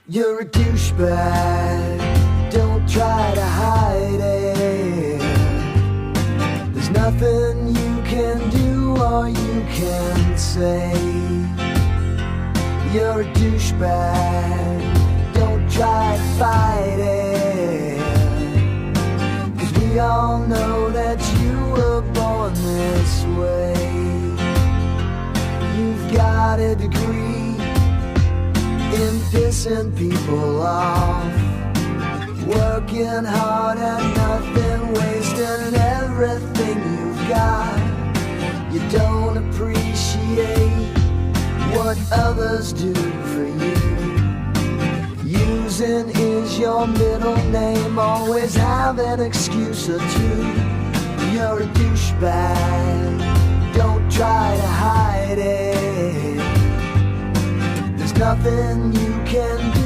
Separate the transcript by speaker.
Speaker 1: You're a douchebag, don't try to hide it. There's nothing you can do or you can say. You're a douchebag, don't try to fight it. 'Cause we all know that you were born this way. You've got a degree in pissing people off, working hard at nothing, wasting everything you've got. You don't appreciate what others do for you. Using is your middle name, always have an excuse or two. You're a douchebag, don't try to hide it. Nothing you can do